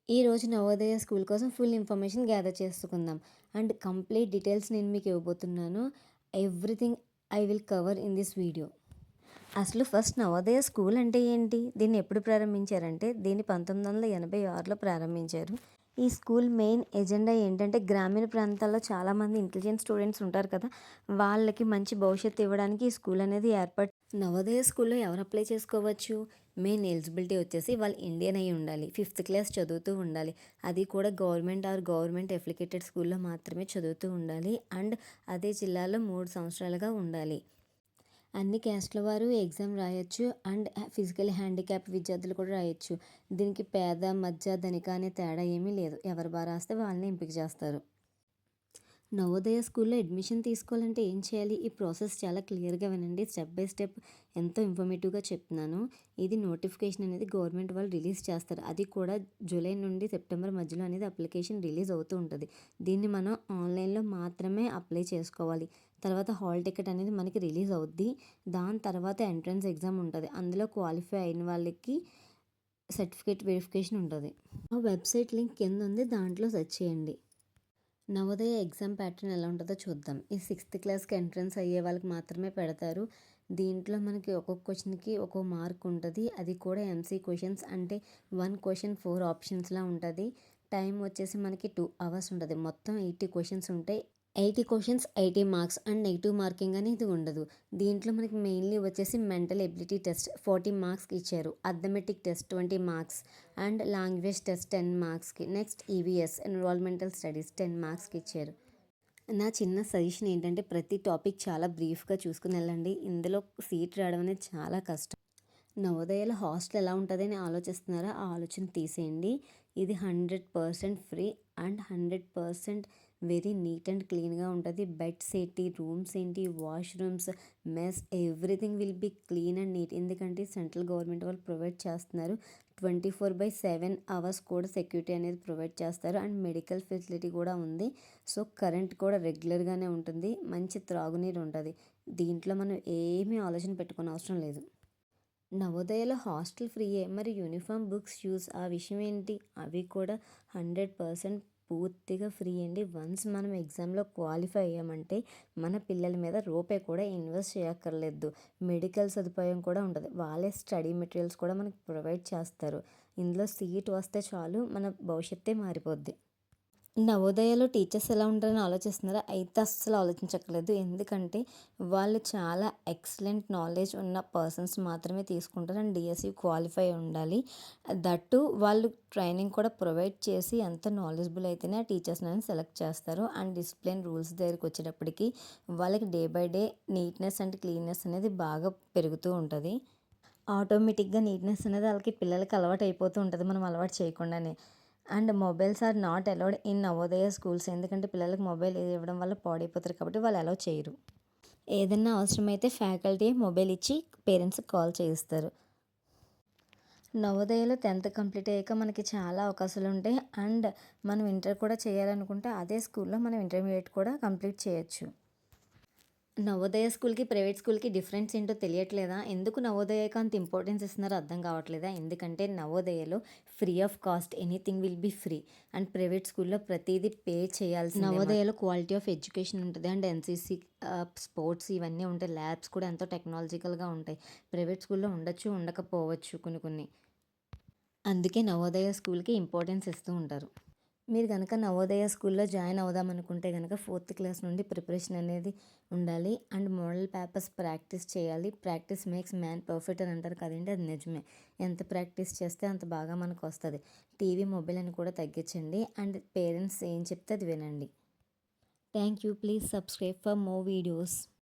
ఈరోజు నవోదయ స్కూల్ కోసం full information gather చేసుకుందాం. అండ్ కంప్లీట్ డీటెయిల్స్ నేను మీకు ఇవ్వబోతున్నాను. Everything I will cover in this video. అసలు ఫస్ట్ నవోదయ స్కూల్ అంటే ఏంటి? దీన్ని ఎప్పుడు ప్రారంభించారంటే దీన్ని 1986లో ప్రారంభించారు. ఈ స్కూల్ మెయిన్ ఎజెండా ఏంటంటే గ్రామీణ ప్రాంతాల్లో చాలామంది ఇంటెలిజెంట్ స్టూడెంట్స్ ఉంటారు కదా, వాళ్ళకి మంచి భవిష్యత్తు ఇవ్వడానికి ఈ స్కూల్ అనేది ఏర్పాటు. నవోదయ స్కూల్లో ఎవరు అప్లై చేసుకోవచ్చు? మెయిన్ ఎలిజిబిలిటీ వచ్చేసి వాళ్ళు ఇండియన్ అయి ఉండాలి, 5th క్లాస్ చదువుతూ ఉండాలి, అది కూడా గవర్నమెంట్ ఆర్ గవర్నమెంట్ అఫిలియేటెడ్ స్కూల్లో మాత్రమే చదువుతూ ఉండాలి. అండ్ అదే జిల్లాలో 3 సంవత్సరాలుగా ఉండాలి. అన్ని క్యాస్ట్ల వారు ఎగ్జామ్ రాయొచ్చు. అండ్ ఫిజికల్ హ్యాండిక్యాప్ విద్యార్థులు కూడా రాయొచ్చు. దీనికి పేద, మధ్య, ధనిక అనే తేడా ఏమీ లేదు. ఎవరు బాగా రాస్తే వాళ్ళని ఎంపిక చేస్తారు. నవోదయ స్కూల్లో అడ్మిషన్ తీసుకోవాలంటే ఏం చేయాలి? ఈ ప్రాసెస్ చాలా క్లియర్గా వినండి. స్టెప్ బై స్టెప్ ఎంతో ఇన్ఫర్మేటివ్గా చెప్తున్నాను. ఇది నోటిఫికేషన్ అనేది గవర్నమెంట్ వాళ్ళు రిలీజ్ చేస్తారు. అది కూడా జూలై నుండి సెప్టెంబర్ మధ్యలో అనేది అప్లికేషన్ రిలీజ్ అవుతూ ఉంటుంది. దీన్ని మనం ఆన్లైన్లో మాత్రమే అప్లై చేసుకోవాలి. తర్వాత హాల్ టికెట్ అనేది మనకి రిలీజ్ అవుద్ది. దాని తర్వాత ఎంట్రన్స్ ఎగ్జామ్ ఉంటుంది. అందులో క్వాలిఫై అయిన వాళ్ళకి సర్టిఫికేట్ వెరిఫికేషన్ ఉంటుంది. ఆ వెబ్సైట్ లింక్ కింద ఉంది, దాంట్లో సెర్చ్ చేయండి. నవోదయ ఎగ్జామ్ ప్యాటర్న్ ఎలా ఉంటుందో చూద్దాం. ఈ 6th క్లాస్కి ఎంట్రన్స్ అయ్యే వాళ్ళకి మాత్రమే పెడతారు. దీంట్లో మనకి ఒక్కొక్క క్వశ్చన్కి ఒక్కో మార్క్ ఉంటుంది. అది కూడా ఎంసీ క్వశ్చన్స్, అంటే 1 క్వశ్చన్ 4 ఆప్షన్స్లా ఉంటుంది. టైం వచ్చేసి మనకి 2 hours ఉంటుంది. మొత్తం 80 క్వశ్చన్స్ ఉంటాయి. 80 questions 80 marks. And negative marking అనేది ఉండదు. దీంట్లో మనకి మెయిన్లీ వచ్చేసి మెంటల్ ఎబిలిటీ టెస్ట్ 40 మార్క్స్కి ఇచ్చారు. Arithmetic test 20 marks. And language test 10 మార్క్స్కి. నెక్స్ట్ ఈవీఎస్ ఎన్విరాన్మెంటల్ స్టడీస్ 10 మార్క్స్కి ఇచ్చారు. నా చిన్న సజెషన్ ఏంటంటే ప్రతి టాపిక్ చాలా బ్రీఫ్గా చూసుకుని వెళ్ళండి. ఇందులో సీట్ రావడం అనేది చాలా కష్టం. నవోదయలో హాస్టల్ ఎలా ఉంటుంది అని ఆలోచిస్తున్నారా? ఆ ఆలోచన తీసేయండి. ఇది 100% free and 100% very neat and క్లీన్గా ఉంటుంది. బెడ్స్ ఏంటి, రూమ్స్ ఏంటి, washrooms, mess, everything will be clean and neat. ఎందుకంటే సెంట్రల్ గవర్నమెంట్ వాళ్ళు ప్రొవైడ్ చేస్తున్నారు. 24/7 అవర్స్ కూడా సెక్యూరిటీ అనేది ప్రొవైడ్ చేస్తారు. అండ్ మెడికల్ ఫెసిలిటీ కూడా ఉంది. సో కరెంట్ కూడా రెగ్యులర్గానే ఉంటుంది. మంచి త్రాగునీరు ఉంటుంది. దీంట్లో మనం ఏమీ ఆలోచన పెట్టుకునే అవసరం లేదు. నవోదయలో హాస్టల్ ఫ్రీయే. మరి యూనిఫామ్, బుక్స్, షూస్ ఆ విషయం ఏంటి? అవి కూడా 100% పూర్తిగా ఫ్రీ అండి. వన్స్ మనం ఎగ్జామ్లో క్వాలిఫై అయ్యామంటే మన పిల్లల మీద రూపాయి కూడా ఇన్వెస్ట్ చేయక్కర్లేదు. మెడికల్ సదుపాయం కూడా ఉంటుంది. వాళ్ళే స్టడీ మెటీరియల్స్ కూడా మనకు ప్రొవైడ్ చేస్తారు. ఇందులో సీట్ వస్తే చాలు, మన భవిష్యత్తే మారిపోద్ది. నవోదయలో టీచర్స్ ఎలా ఉంటారని ఆలోచిస్తున్నారా? అయితే అస్సలు ఆలోచించక్కర్లేదు. ఎందుకంటే వాళ్ళు చాలా ఎక్సలెంట్ నాలెడ్జ్ ఉన్న పర్సన్స్ మాత్రమే తీసుకుంటారు. అండ్ డిఎస్సి క్వాలిఫై ఉండాలి. దట్టు వాళ్ళు ట్రైనింగ్ కూడా ప్రొవైడ్ చేసి ఎంత నాలెడ్జబుల్ అయితేనే ఆ టీచర్స్ని అనేది సెలెక్ట్ చేస్తారు. అండ్ డిసిప్లిన్ రూల్స్ దగ్గరికి వచ్చేటప్పటికి వాళ్ళకి day by day neatness and cleanness అనేది బాగా పెరుగుతూ ఉంటుంది. ఆటోమేటిక్గా నీట్నెస్ అనేది వాళ్ళకి పిల్లలకి అలవాటు అయిపోతూ ఉంటుంది, మనం అలవాటు చేయకుండానే. And mobiles are not allowed in Navodaya schools. ఎందుకంటే పిల్లలకి మొబైల్ ఇవ్వడం వల్ల పాడైపోతారు కాబట్టి వాళ్ళు అలౌ చేయరు. ఏదన్నా అవసరమైతే ఫ్యాకల్టీ మొబైల్ ఇచ్చి పేరెంట్స్కి కాల్ చేయిస్తారు. నవోదయలో 10th కంప్లీట్ అయ్యాక మనకి చాలా అవకాశాలు ఉంటాయి. అండ్ మనం ఇంటర్ కూడా చేయాలనుకుంటే అదే స్కూల్లో మనం ఇంటర్మీడియట్ కూడా కంప్లీట్ చేయొచ్చు. నవోదయ స్కూల్కి, ప్రైవేట్ స్కూల్కి డిఫరెన్స్ ఏంటో తెలియట్లేదా? ఎందుకు నవోదయకు అంత ఇంపార్టెన్స్ ఇస్తున్నారో అర్థం కావట్లేదా? ఎందుకంటే నవోదయలో free of cost, anything will be free. And private స్కూల్లో ప్రతిదీ పే చేయాల్సి. నవోదయలో క్వాలిటీ ఆఫ్ ఎడ్యుకేషన్ ఉంటుంది. అండ్ ఎన్సీసీ, స్పోర్ట్స్ ఇవన్నీ ఉంటాయి. ల్యాబ్స్ కూడా ఎంతో టెక్నాలజికల్గా ఉంటాయి. ప్రైవేట్ స్కూల్లో ఉండొచ్చు, ఉండకపోవచ్చు కొన్ని. అందుకే నవోదయ స్కూల్కి ఇంపార్టెన్స్ ఇస్తూ ఉంటారు. మీరు కనుక నవోదయ స్కూల్లో జాయిన్ అవుదాం అనుకుంటే కనుక 4th క్లాస్ నుండి ప్రిపరేషన్ అనేది ఉండాలి. అండ్ మోడల్ పేపర్స్ ప్రాక్టీస్ చేయాలి. ప్రాక్టీస్ మేక్స్ మ్యాన్ పర్ఫెక్ట్ అని అంటారు కదండి, అది నిజమే. ఎంత ప్రాక్టీస్ చేస్తే అంత బాగా మనకు వస్తుంది. టీవీ, మొబైల్ అని కూడా తగ్గించండి. అండ్ పేరెంట్స్ ఏం చెప్తే అది వినండి. Thank you. Please subscribe for more videos.